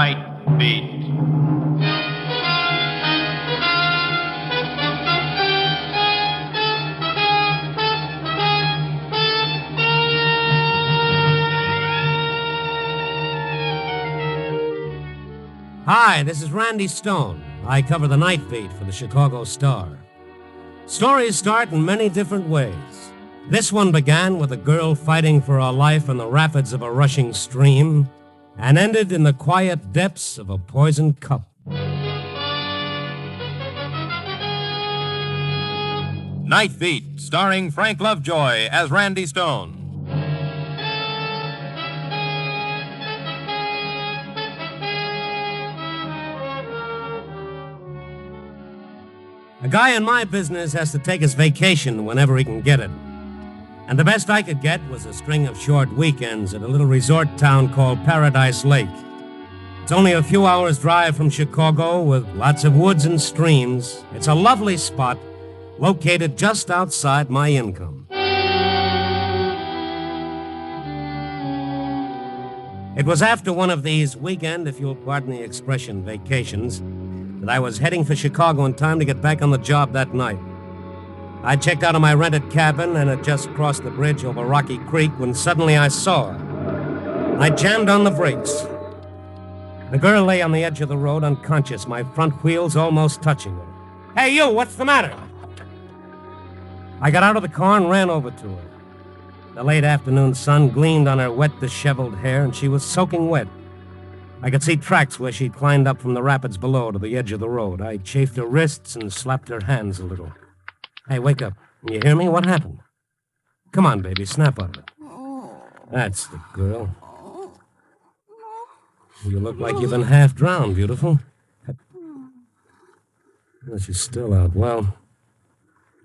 Night Beat. Hi, this is Randy Stone. I cover the Night Beat for the Chicago Star. Stories start in many different ways. This one began with a girl fighting for her life in the rapids of a rushing stream and ended in the quiet depths of a poisoned cup. Night Beat, starring Frank Lovejoy as Randy Stone. A guy in my business has to take his vacation whenever he can get it. And the best I could get was a string of short weekends at a little resort town called Paradise Lake. It's only a few hours' drive from Chicago with lots of woods and streams. It's a lovely spot located just outside my income. It was after one of these weekend, if you'll pardon the expression, vacations, that I was heading for Chicago in time to get back on the job that night. I checked out of my rented cabin and had just crossed the bridge over Rocky Creek when suddenly I saw her. I jammed on the brakes. The girl lay on the edge of the road unconscious, my front wheels almost touching her. Hey, you, what's the matter? I got out of the car and ran over to her. The late afternoon sun gleamed on her wet, disheveled hair, and she was soaking wet. I could see tracks where she'd climbed up from the rapids below to the edge of the road. I chafed her wrists and slapped her hands a little. Hey, wake up. You hear me? What happened? Come on, baby, snap out of it. That's the girl. You look like you've been half drowned, beautiful. Well, she's still out. Well,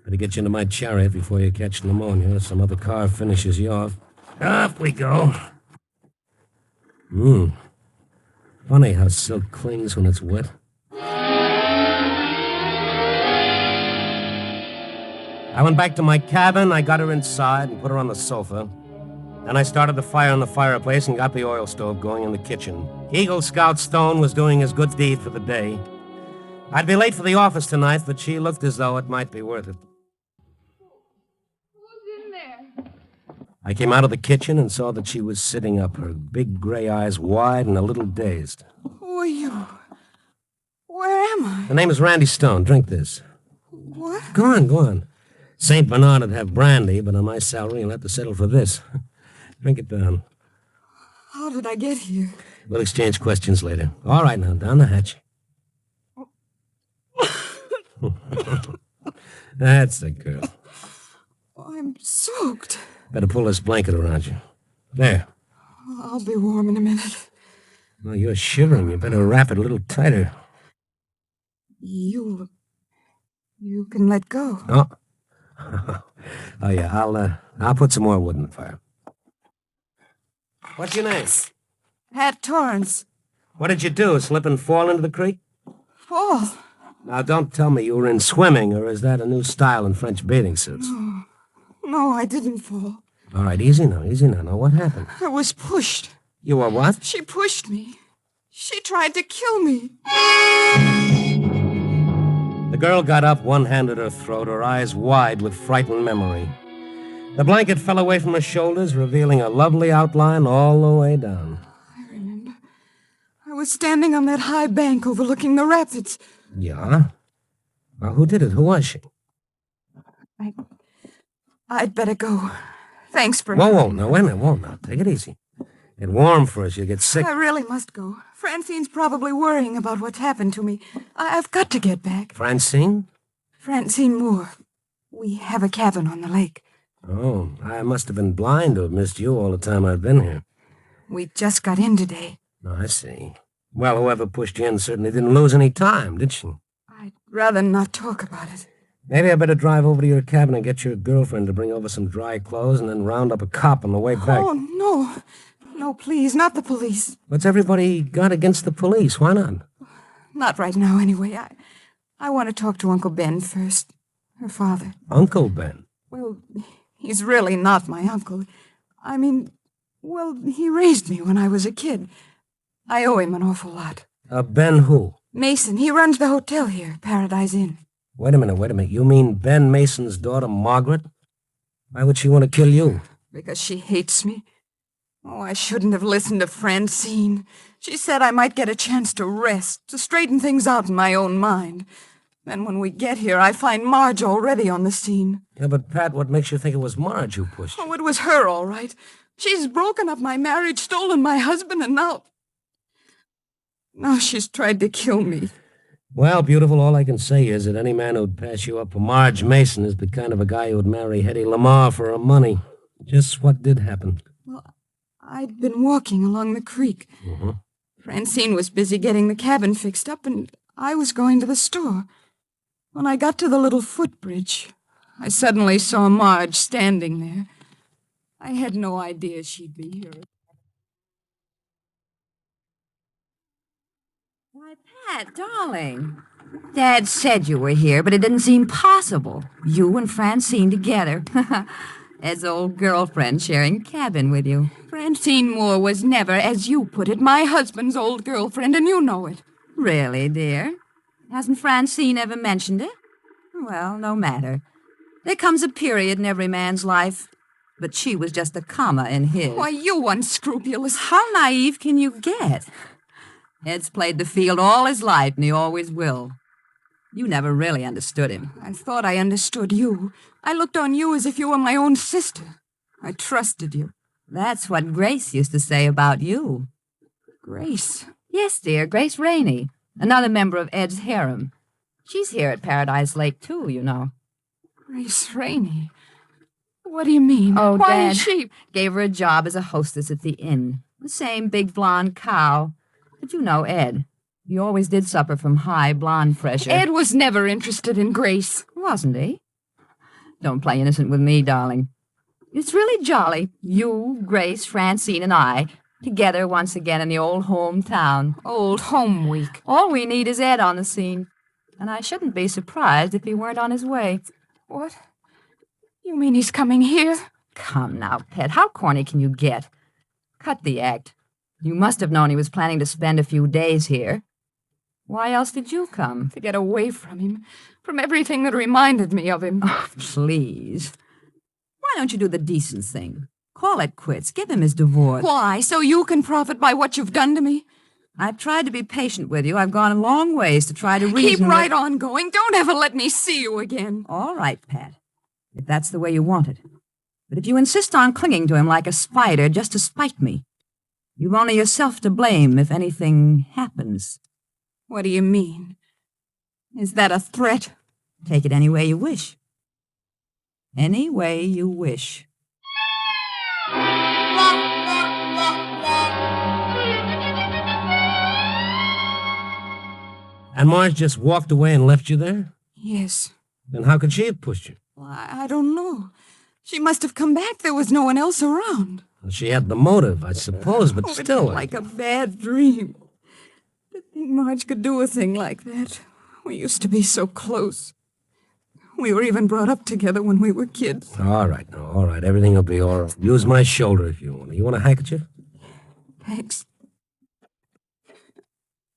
better get you into my chariot before you catch pneumonia or some other car finishes you off. Off we go. Funny how silk clings when it's wet. I went back to my cabin, I got her inside and put her on the sofa. Then I started the fire in the fireplace and got the oil stove going in the kitchen. Eagle Scout Stone was doing his good deed for the day. I'd be late for the office tonight, but she looked as though it might be worth it. Who's in there? I came out of the kitchen and saw that she was sitting up, her big gray eyes wide and a little dazed. Who are you? Where am I? The name is Randy Stone. Drink this. What? Go on. St. Bernard would have brandy, but on my salary you'll have to settle for this. Drink it down. How did I get here? We'll exchange questions later. All right, now, down the hatch. That's the girl. I'm soaked. Better pull this blanket around you. There. I'll be warm in a minute. Well, you're shivering. You better wrap it a little tighter. You can let go. Oh. Oh, yeah, I'll put some more wood in the fire. What's your name? Pat Torrance. What did you do, slip and fall into the creek? Fall? Now, don't tell me you were in swimming, or is that a new style in French bathing suits? No, I didn't fall. All right, easy now. Now, what happened? I was pushed. You were what? She pushed me. She tried to kill me. The girl got up, one hand at her throat, her eyes wide with frightened memory. The blanket fell away from her shoulders, revealing a lovely outline all the way down. I remember. I was standing on that high bank overlooking the rapids. Yeah? Well, who did it? Who was she? I'd better go. Thanks for... Whoa, now, wait a minute. Whoa, now, take it easy. Get warm for us. You'll get sick. I really must go. Francine's probably worrying about what's happened to me. I've got to get back. Francine? Francine Moore. We have a cabin on the lake. Oh, I must have been blind to have missed you all the time I've been here. We just got in today. Oh, I see. Well, whoever pushed you in certainly didn't lose any time, did she? I'd rather not talk about it. Maybe I better drive over to your cabin and get your girlfriend to bring over some dry clothes and then round up a cop on the way back. Oh, no. No, please, not the police. What's everybody got against the police? Why not? Not right now, anyway. I want to talk to Uncle Ben first. Her father. Uncle Ben? Well, he's really not my uncle. I mean, well, he raised me when I was a kid. I owe him an awful lot. Ben who? Mason, he runs the hotel here, Paradise Inn. Wait a minute. You mean Ben Mason's daughter, Margaret? Why would she want to kill you? Because she hates me. Oh, I shouldn't have listened to Francine. She said I might get a chance to rest, to straighten things out in my own mind. Then when we get here, I find Marge already on the scene. Yeah, but Pat, what makes you think it was Marge who pushed you? Oh, it was her, all right. She's broken up my marriage, stolen my husband, and now she's tried to kill me. Well, beautiful, all I can say is that any man who'd pass you up for Marge Mason is the kind of a guy who'd marry Hetty Lamar for her money. Just what did happen? Well, I'd been walking along the creek. Mm-hmm. Francine was busy getting the cabin fixed up, and I was going to the store. When I got to the little footbridge, I suddenly saw Marge standing there. I had no idea she'd be here. Why, Pat, darling. Dad said you were here, but it didn't seem possible. You and Francine together. Ed's old girlfriend sharing a cabin with you. Francine Moore was never, as you put it, my husband's old girlfriend, and you know it. Really, dear? Hasn't Francine ever mentioned it? Well, no matter. There comes a period in every man's life, but she was just a comma in his. Why, you unscrupulous. How naive can you get? Ed's played the field all his life, and he always will. You never really understood him. I thought I understood you. I looked on you as if you were my own sister. I trusted you. That's what Grace used to say about you. Grace? Yes, dear, Grace Rainey, another member of Ed's harem. She's here at Paradise Lake, too, you know. Grace Rainey? What do you mean? Oh, why Dad is she... gave her a job as a hostess at the inn. The same big blonde cow. But you know Ed. He always did suffer from high blonde pressure. Ed was never interested in Grace. Wasn't he? Don't play innocent with me, darling. It's really jolly. You, Grace, Francine, and I, together once again in the old hometown. Old home week. All we need is Ed on the scene. And I shouldn't be surprised if he weren't on his way. What? You mean he's coming here? Come now, Pet. How corny can you get? Cut the act. You must have known he was planning to spend a few days here. Why else did you come? To get away from him. From everything that reminded me of him. Oh, please. Why don't you do the decent thing? Call it quits. Give him his divorce. Why? So you can profit by what you've done to me? I've tried to be patient with you. I've gone a long ways to try to reason. Keep right on going. Don't ever let me see you again. All right, Pat. If that's the way you want it. But if you insist on clinging to him like a spider just to spite me, you've only yourself to blame if anything happens. What do you mean? Is that a threat? Take it any way you wish. Any way you wish. And Marge just walked away and left you there? Yes. Then how could she have pushed you? Well, I don't know. She must have come back. There was no one else around. Well, she had the motive, I suppose, but still. It's like a bad dream. To think Marge could do a thing like that. We used to be so close. We were even brought up together when we were kids. All right. Everything will be all right. Use my shoulder if you want. You want a handkerchief? Thanks.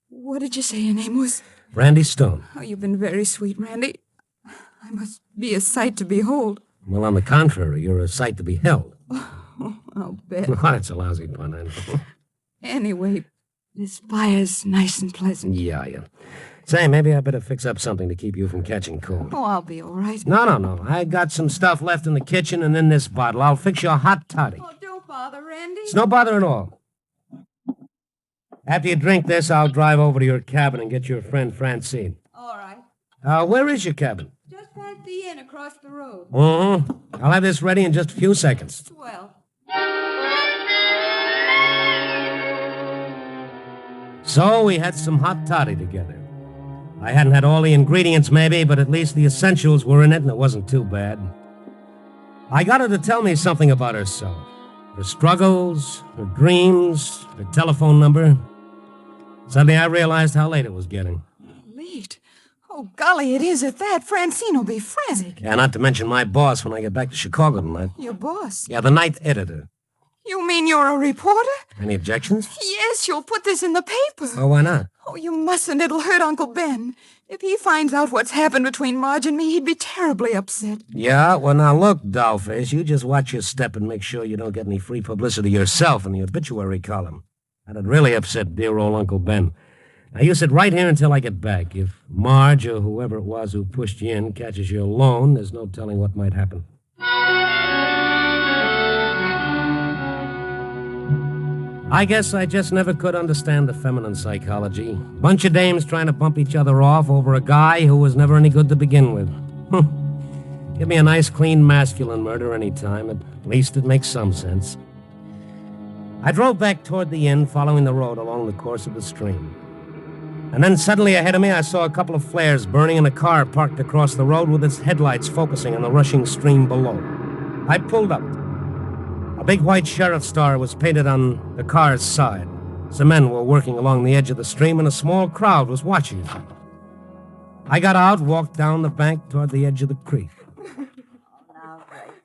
What did you say your name was? Randy Stone. Oh, you've been very sweet, Randy. I must be a sight to behold. Well, on the contrary, you're a sight to be held. Oh, I'll bet. Oh, that's a lousy pun, I know. Anyway, this fire's nice and pleasant. Yeah. Say, maybe I better fix up something to keep you from catching cold. Oh, I'll be all right. No. I got some stuff left in the kitchen and in this bottle. I'll fix you a hot toddy. Oh, don't bother, Randy. It's no bother at all. After you drink this, I'll drive over to your cabin and get your friend Francine. All right. Where is your cabin? Just past the inn across the road. I'll have this ready in just a few seconds. Swell. So we had some hot toddy together. I hadn't had all the ingredients, maybe, but at least the essentials were in it, and it wasn't too bad. I got her to tell me something about herself. Her struggles, her dreams, her telephone number. Suddenly I realized how late it was getting. Late? Oh, golly, it is at that. Francine will be frantic. Yeah, not to mention my boss when I get back to Chicago tonight. Your boss? Yeah, the night editor. You mean you're a reporter? Any objections? Yes, you'll put this in the paper. Oh, why not? Oh, you mustn't. It'll hurt Uncle Ben. If he finds out what's happened between Marge and me, he'd be terribly upset. Yeah, well, now look, dollface, you just watch your step and make sure you don't get any free publicity yourself in the obituary column. That'd really upset dear old Uncle Ben. Now, you sit right here until I get back. If Marge or whoever it was who pushed you in catches you alone, there's no telling what might happen. I guess I just never could understand the feminine psychology. Bunch of dames trying to bump each other off over a guy who was never any good to begin with. Give me a nice, clean, masculine murder any time. At least it makes some sense. I drove back toward the inn, following the road along the course of the stream. And then suddenly ahead of me, I saw a couple of flares burning in a car parked across the road with its headlights focusing on the rushing stream below. I pulled up. A big white sheriff's star was painted on the car's side. Some men were working along the edge of the stream, and a small crowd was watching. I got out, walked down the bank toward the edge of the creek.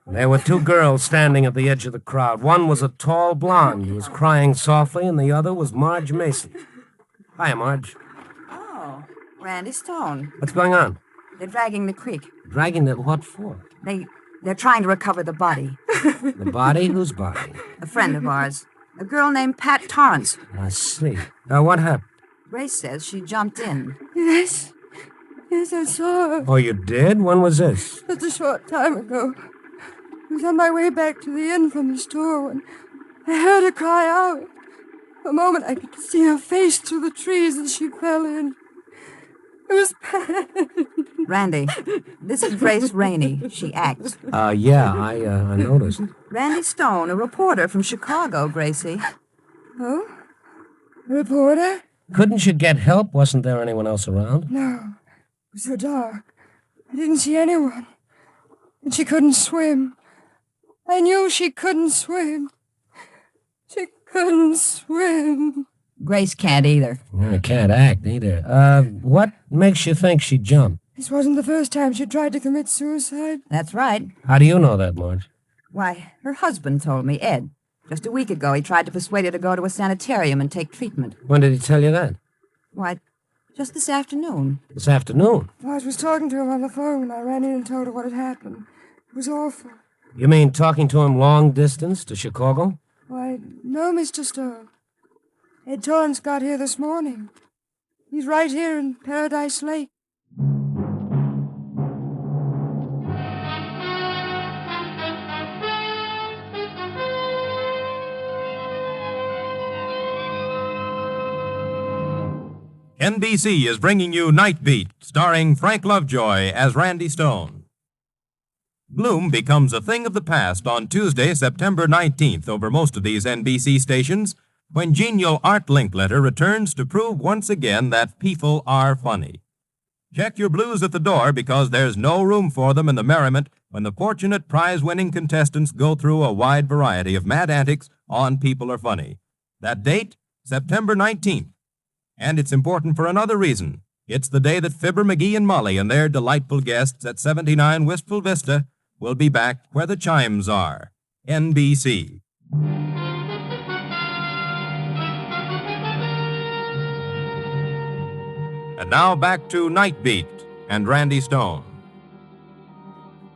There were two girls standing at the edge of the crowd. One was a tall blonde who was crying softly, and the other was Marge Mason. Hiya, Marge. Oh, Randy Stone. What's going on? They're dragging the creek. Dragging it what for? They're trying to recover the body. The body? Whose body? A friend of ours. A girl named Pat Torrance. I see. What happened? Grace says she jumped in. Yes. Yes, I saw her. Oh, you did? When was this? Just a short time ago. I was on my way back to the inn from the store when I heard her cry out. For a moment, I could see her face through the trees as she fell in. It was Pat. Randy, this is Grace Rainey. She acts. Yeah, I noticed. Randy Stone, a reporter from Chicago, Gracie. Oh? A reporter? Couldn't you get help? Wasn't there anyone else around? No. It was so dark. I didn't see anyone. And she couldn't swim. I knew she couldn't swim. She couldn't swim. Grace can't either. I can't act either. What makes you think she jumped? This wasn't the first time she tried to commit suicide. That's right. How do you know that, Marge? Why, her husband told me, Ed. Just a week ago, he tried to persuade her to go to a sanitarium and take treatment. When did he tell you that? Why, just this afternoon. This afternoon? I was talking to him on the phone when I ran in and told her what had happened. It was awful. You mean talking to him long distance to Chicago? Why, no, Mr. Stone. Ed Torrance got here this morning. He's right here in Paradise Lake. NBC is bringing you Night Beat, starring Frank Lovejoy as Randy Stone. Gloom becomes a thing of the past on Tuesday, September 19th over most of these NBC stations, when genial Art Linkletter returns to prove once again that people are funny. Check your blues at the door because there's no room for them in the merriment when the fortunate prize-winning contestants go through a wide variety of mad antics on People Are Funny. That date, September 19th. And it's important for another reason. It's the day that Fibber, McGee, and Molly and their delightful guests at 79 Wistful Vista will be back where the chimes are. NBC. And now back to Night Beat and Randy Stone.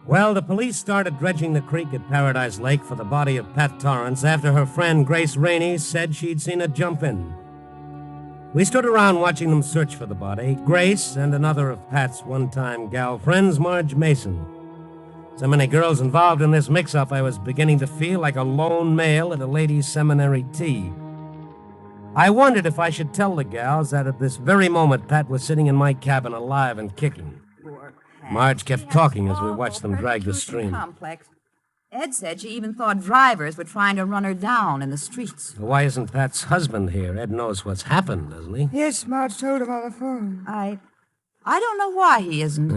Well, the police started dredging the creek at Paradise Lake for the body of Pat Torrance after her friend Grace Rainey said she'd seen it jump in. We stood around watching them search for the body, Grace and another of Pat's one-time gal friends, Marge Mason. So many girls involved in this mix-up, I was beginning to feel like a lone male at a ladies' seminary tea. I wondered if I should tell the gals that at this very moment Pat was sitting in my cabin alive and kicking. Marge kept talking as we watched them drag the stream. Complex. Ed said she even thought drivers were trying to run her down in the streets. Why isn't Pat's husband here? Ed knows what's happened, doesn't he? Yes, Marge told him on the phone. I don't know why he isn't.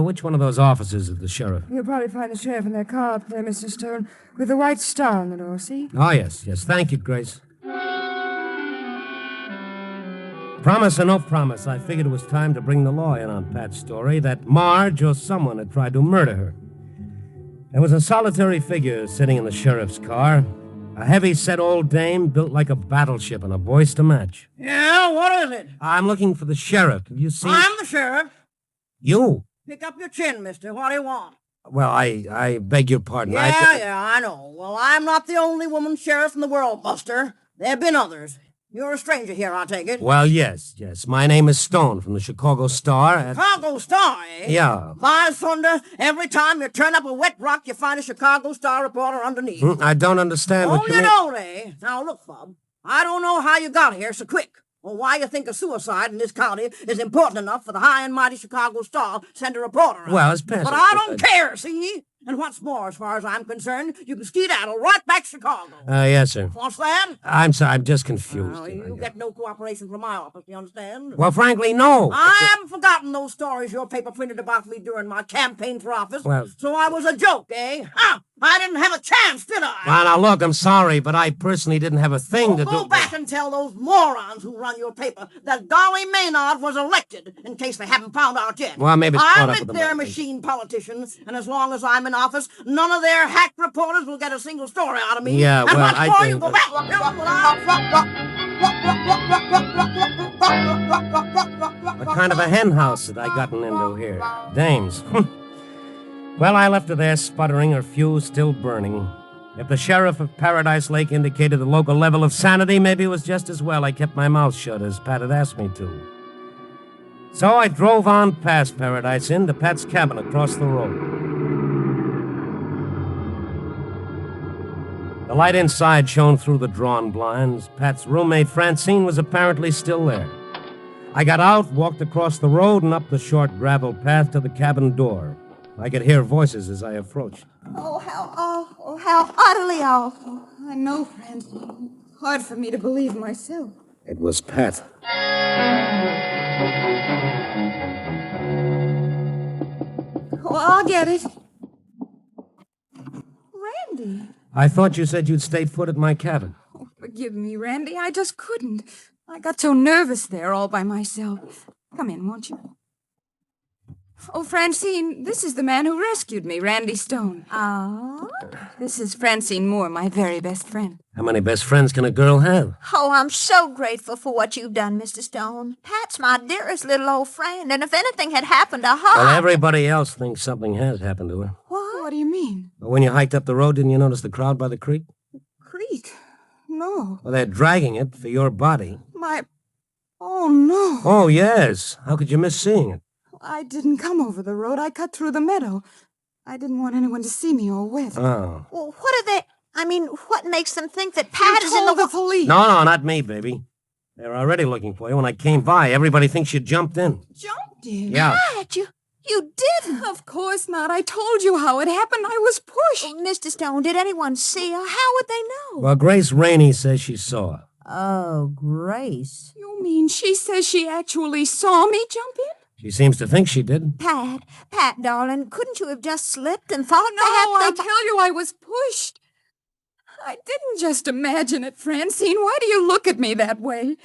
Which one of those officers is the sheriff? You'll probably find the sheriff in their car up there, Mr. Stone, with the white star on the door, see? Oh, yes. Thank you, Grace. Promise or no promise, I figured it was time to bring the law in on Pat's story that Marge or someone had tried to murder her. There was a solitary figure sitting in the sheriff's car. A heavy-set old dame built like a battleship and a voice to match. Yeah, what is it? I'm looking for the sheriff. Have you seen... I'm the sheriff. You? Pick up your chin, mister. What do you want? Well, I beg your pardon. Yeah, I know. Well, I'm not the only woman sheriff in the world, Buster. There have been others. You're a stranger here, I take it. Well, yes. My name is Stone from the Chicago Star. Chicago Star, eh? Yeah. By thunder, every time you turn up a wet rock, you find a Chicago Star reporter underneath. I don't understand what you mean. don't, eh? Now, look, Bub. I don't know how you got here so quick, or why you think a suicide in this county is important enough for the high and mighty Chicago Star to send a reporter out. Well, it's past... But I don't care, see? And what's more, as far as I'm concerned, you can skedaddle right back to Chicago. Yes, sir. What's that? I'm sorry, I'm just confused. Well, you get no cooperation from my office, you understand? Well, frankly, no. I haven't forgotten those stories your paper printed about me during my campaign for office. Well- So I was a joke, eh? Huh? I didn't have a chance, did I? Well, now, look, I'm sorry, but I personally didn't have a thing to do... Go back and tell those morons who run your paper that Dolly Maynard was elected, in case they haven't found out yet. Well, maybe it's caught I'm up at with the their money. machine politicians, and as long as I'm in office, none of their hack reporters will get a single story out of me. Yeah, and well, what's I more, think you go back. What kind of a hen house had I gotten into here? Dames. Well, I left her there sputtering, her fuse still burning. If the sheriff of Paradise Lake indicated the local level of sanity, maybe it was just as well I kept my mouth shut as Pat had asked me to. So I drove on past Paradise Inn to Pat's cabin across the road. The light inside shone through the drawn blinds. Pat's roommate, Francine, was apparently still there. I got out, walked across the road, and up the short gravel path to the cabin door. I could hear voices as I approached. Oh, how awful. How utterly awful. I know, Francine. Hard for me to believe myself. It was Pat. Oh, I'll get it. Randy. I thought you said you'd stay put at my cabin. Oh, forgive me, Randy. I just couldn't. I got so nervous there all by myself. Come in, won't you? Oh, Francine, this is the man who rescued me, Randy Stone. Oh? This is Francine Moore, my very best friend. How many best friends can a girl have? Oh, I'm so grateful for what you've done, Mr. Stone. Pat's my dearest little old friend, and if anything had happened to her... Well, everybody else thinks something has happened to her. What do you mean? But when you hiked up the road, didn't you notice the crowd by the creek? Creek? No. Well, they're dragging it for your body. Oh, no. Oh, yes. How could you miss seeing it? I didn't come over the road. I cut through the meadow. I didn't want anyone to see me all wet. Oh. Well, what are they... I mean, what makes them think that Pat is in Told the... the police. No, not me, baby. They were already looking for you. When I came by, everybody thinks you jumped in. Jumped in? Yeah. Pat, you didn't. Of course not. I told you how it happened. I was pushed. Oh, Mr. Stone, did anyone see her? How would they know? Well, Grace Rainey says she saw her. Oh, Grace. You mean she says she actually saw me jump in? She seems to think she did. Pat, darling, couldn't you have just slipped and thought No, I perhaps... tell you, I was pushed. I didn't just imagine it, Francine. Why do you look at me that way?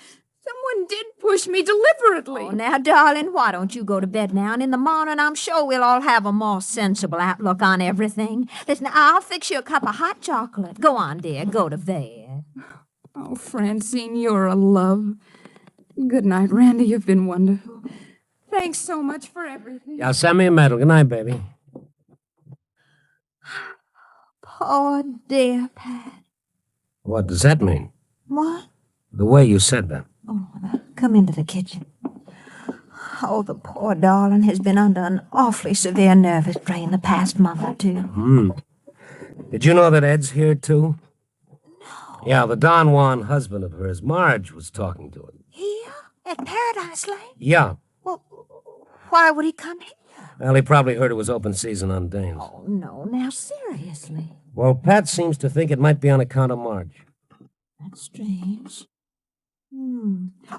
Someone did push me deliberately. Oh, now, darling, why don't you go to bed now? And in the morning, I'm sure we'll all have a more sensible outlook on everything. Listen, I'll fix you a cup of hot chocolate. Go on, dear, go to bed. Oh, Francine, you're a love. Good night, Randy. You've been wonderful. Thanks so much for everything. Yeah, send me a medal. Good night, baby. Poor dear Pat. What does that mean? What? The way you said that. Oh, now, come into the kitchen. Oh, the poor darling has been under an awfully severe nervous drain the past month or two. Did you know that Ed's here, too? No. Yeah, the Don Juan husband of hers, Marge, was talking to him. Here? At Paradise Lake? Yeah. Well, why would he come here? Well, he probably heard it was open season on Danes. Oh, no, now, seriously. Well, Pat seems to think it might be on account of Marge. That's strange.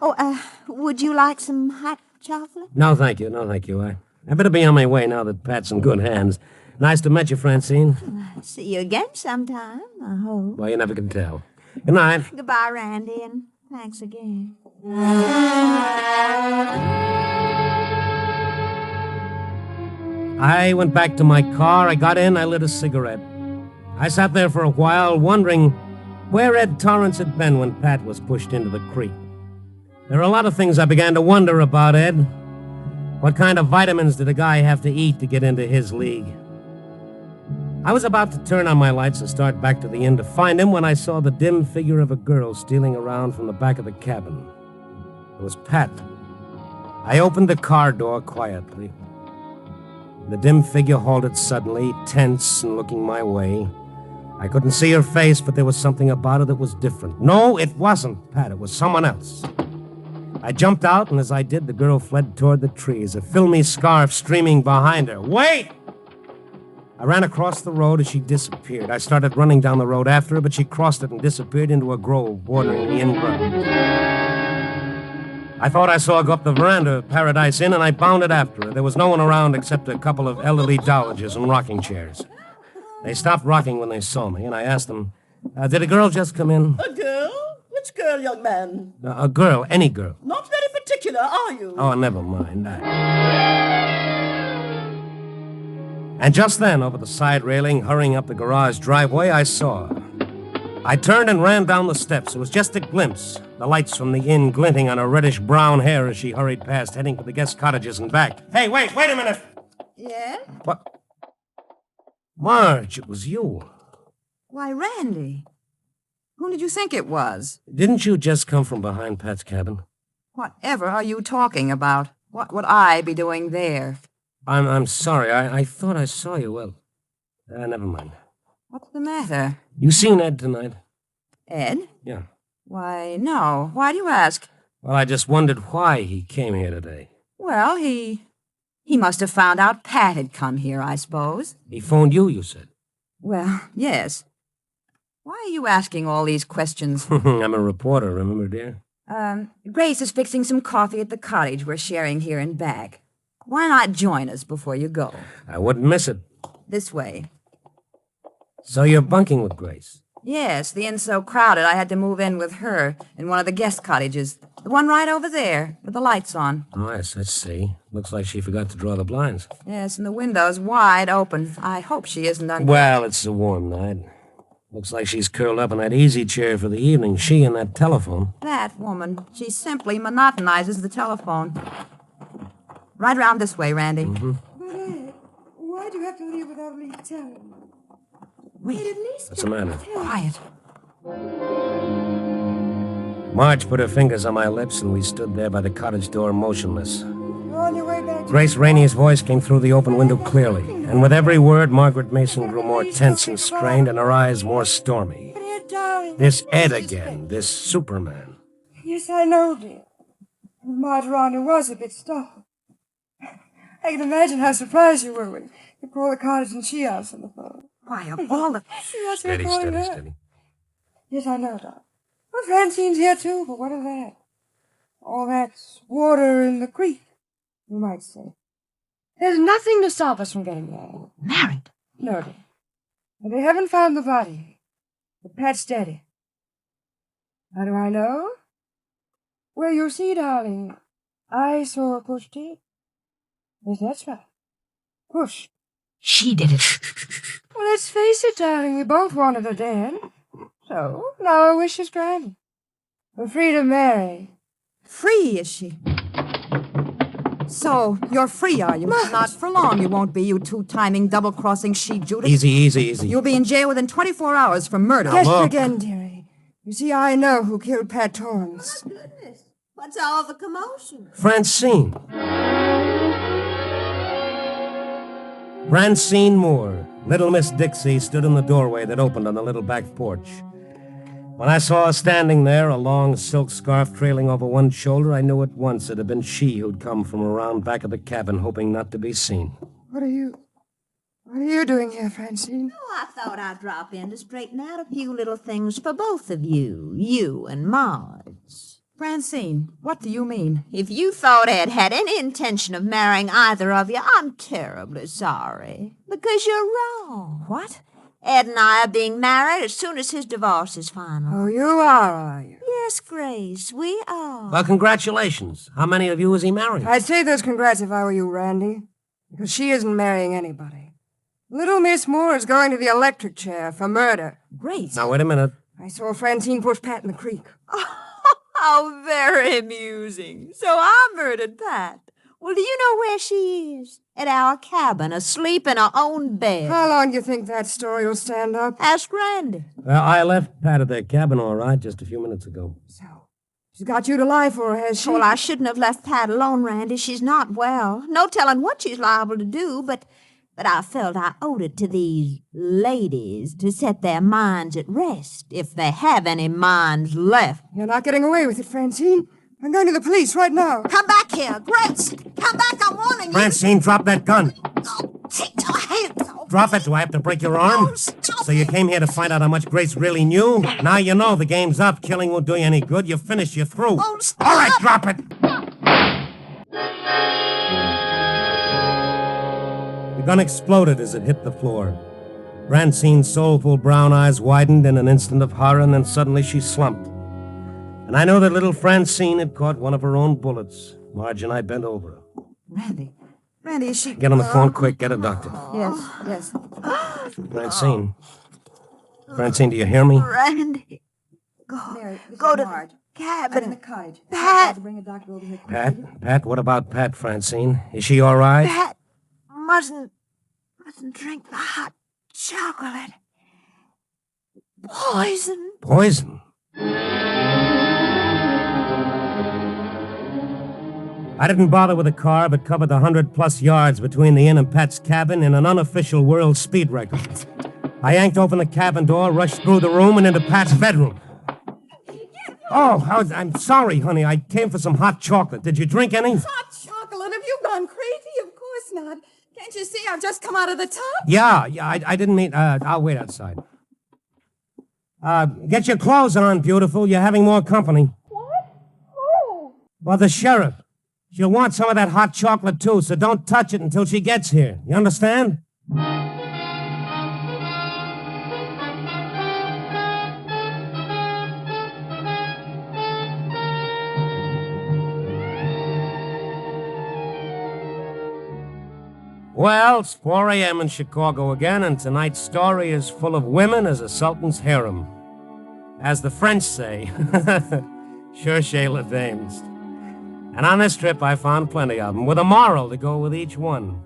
Oh, would you like some hot chocolate? No, thank you. I better be on my way now that Pat's in good hands. Nice to meet you, Francine. See you again sometime, I hope. Well, you never can tell. Good night. Goodbye, Randy, and thanks again. I went back to my car. I got in. I lit a cigarette. I sat there for a while, wondering where Ed Torrance had been when Pat was pushed into the creek. There are a lot of things I began to wonder about Ed. What kind of vitamins did a guy have to eat to get into his league? I was about to turn on my lights and start back to the inn to find him when I saw the dim figure of a girl stealing around from the back of the cabin. It was Pat. I opened the car door quietly. The dim figure halted suddenly, tense and looking my way. I couldn't see her face, but there was something about her that was different. No, it wasn't Pat. It was someone else. I jumped out, and as I did, the girl fled toward the trees, a filmy scarf streaming behind her. Wait! I ran across the road as she disappeared. I started running down the road after her, but she crossed it and disappeared into a grove bordering the inn grounds. I thought I saw her go up the veranda of Paradise Inn, and I bounded after her. There was no one around except a couple of elderly dowagers in rocking chairs. They stopped rocking when they saw me, and I asked them, did a girl just come in? A girl? Which girl, young man? A girl, any girl. Not very particular, are you? Oh, never mind. And just then, over the side railing, hurrying up the garage driveway, I saw her. I turned and ran down the steps. It was just a glimpse, the lights from the inn glinting on her reddish-brown hair as she hurried past, heading for the guest cottages and back. Hey, wait a minute! Yeah? What? Marge, it was you. Why, Randy. Who did you think it was? Didn't you just come from behind Pat's cabin? Whatever are you talking about? What would I be doing there? I'm sorry. I thought I saw you. Well, never mind. What's the matter? You seen Ed tonight? Ed? Yeah. Why, no. Why do you ask? Well, I just wondered why he came here today. Well, he must have found out Pat had come here, I suppose. He phoned you said. Well, yes. Why are you asking all these questions? I'm a reporter, remember, dear? Grace is fixing some coffee at the cottage we're sharing here in back. Why not join us before you go? I wouldn't miss it. This way. So you're bunking with Grace? Yes, the inn's so crowded I had to move in with her in one of the guest cottages. The one right over there, with the lights on. Oh, yes, I see. Looks like she forgot to draw the blinds. Yes, and the window's wide open. I hope she isn't under... Well, it's a warm night. Looks like she's curled up in that easy chair for the evening. She and that telephone. That woman. She simply monotonizes the telephone. Right around this way, Randy. Mm-hmm. But, Ed, why'd you have to leave without me telling me? Wait. What's the matter? Quiet. Marge put her fingers on my lips, and we stood there by the cottage door motionless. You're on your way back to... Grace Rainey's voice came through the open window clearly, and with every word, Margaret Mason grew more tense and strained, and her eyes more stormy. Dear darling. This Ed again, this Superman. Yes, I know, dear. Marge Ronda was a bit startled. I can imagine how surprised you were when you called the cottage and she answered the phone. Why, of all the... Steady. Yes, I know, Doc. Well, Francine's here, too, but what of that? All that's water in the creek, you might say. There's nothing to stop us from getting married. Married? No, dear. And they haven't found the body. But Pat's dead. How do I know? Well, you see, darling, I saw her push Ted. Yes, that's right. Push. She did it. Well, let's face it, darling, we both wanted her dead. So, now our wish is granted. We're free to marry. Free, is she? So, you're free, are you? Not for long you won't be, you two-timing, double-crossing she-Judas. Easy. You'll be in jail within 24 hours for murder. Guess look. again, dearie. You see, I know who killed Pat Torrance. Goodness. What's all the commotion? Francine Moore, little Miss Dixie, stood in the doorway that opened on the little back porch. When I saw her standing there, a long silk scarf trailing over one shoulder, I knew at once it had been she who'd come from around back of the cabin, hoping not to be seen. What are you doing here, Francine? Oh, I thought I'd drop in to straighten out a few little things for both of you and Marge. Francine, what do you mean? If you thought Ed had any intention of marrying either of you, I'm terribly sorry. Because you're wrong. What? Ed and I are being married as soon as his divorce is final. Oh, you are you? Yes, Grace, we are. Well, congratulations. How many of you is he marrying? I'd say those congrats if I were you, Randy. Because she isn't marrying anybody. Little Miss Moore is going to the electric chair for murder. Grace. Now, wait a minute. I saw Francine push Pat in the creek. How very amusing. So I murdered Pat. Well, do you know where she is? At our cabin, asleep in her own bed. How long do you think that story will stand up? Ask Randy. Well, I left Pat at their cabin all right just a few minutes ago. So, she's got you to lie for her, has she? Well, I shouldn't have left Pat alone, Randy. She's not well. No telling what she's liable to do, but I felt I owed it to these ladies to set their minds at rest, if they have any minds left. You're not getting away with it, Francine. I'm going to the police right now. Come back here, Grace. Come back, I'm warning you. Francine, drop that gun. Oh, take your hands off. Drop it. Do I have to break your arm? Oh, stop So you came here to find out how much Grace really knew? Now you know the game's up. Killing won't do you any good. You're finished. You're through. Oh, stop. All right, drop it. The gun exploded as it hit the floor. Francine's soulful brown eyes widened in an instant of horror, and then suddenly she slumped. And I know that little Francine had caught one of her own bullets. Marge and I bent over her. Randy, is she... Get on the phone quick. Get a doctor. Yes. Francine. Francine, do you hear me? Randy, go to the cabin. Pat, Pat, what about Pat, Francine? Is she all right? Pat mustn't drink the hot chocolate. Poison. Poison? I didn't bother with a car, but covered the 100-plus yards between the inn and Pat's cabin in an unofficial world speed record. I yanked open the cabin door, rushed through the room, and into Pat's bedroom. Oh, I'm sorry, honey. I came for some hot chocolate. Did you drink any? Hot chocolate? Have you gone crazy? Of course not. Can't you see I've just come out of the tub? Yeah, I didn't mean... I'll wait outside. Get your clothes on, beautiful. You're having more company. What? Who? Well, the sheriff. She'll want some of that hot chocolate, too, so don't touch it until she gets here. You understand? Well, it's 4 a.m. in Chicago again, and tonight's story is full of women as a sultan's harem. As the French say, cherchez les dames. And on this trip, I found plenty of them, with a moral to go with each one.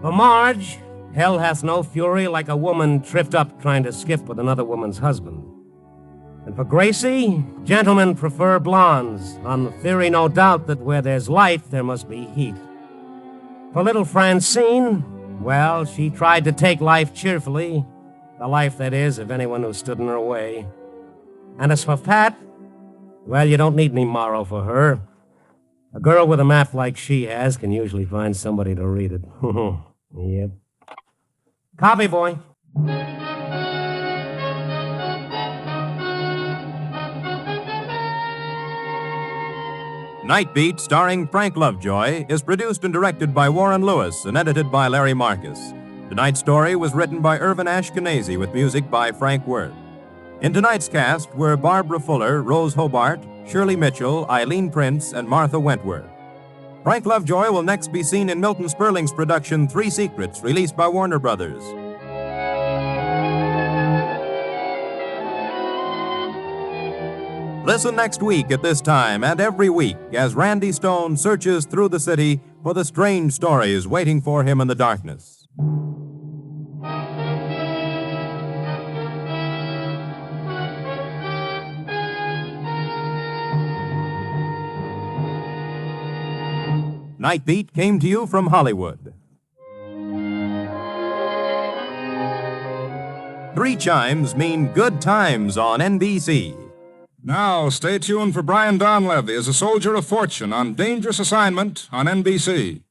For Marge, hell hath no fury like a woman tripped up trying to skip with another woman's husband. And for Gracie, gentlemen prefer blondes, on the theory, no doubt, that where there's light, there must be heat. For little Francine, well, she tried to take life cheerfully, the life, that is, of anyone who stood in her way. And as for Pat, well, you don't need any moral for her. A girl with a map like she has can usually find somebody to read it. Yep. Copy, boy. Night Beat, starring Frank Lovejoy, is produced and directed by Warren Lewis and edited by Larry Marcus. Tonight's story was written by Irvin Ashkenazi with music by Frank Worth. In tonight's cast were Barbara Fuller, Rose Hobart, Shirley Mitchell, Eileen Prince, and Martha Wentworth. Frank Lovejoy will next be seen in Milton Sperling's production 3 Secrets, released by Warner Brothers. Listen next week at this time and every week as Randy Stone searches through the city for the strange stories waiting for him in the darkness. Night Beat came to you from Hollywood. 3 chimes mean good times on NBC. Now, stay tuned for Brian Donlevy as a soldier of fortune on Dangerous Assignment on NBC.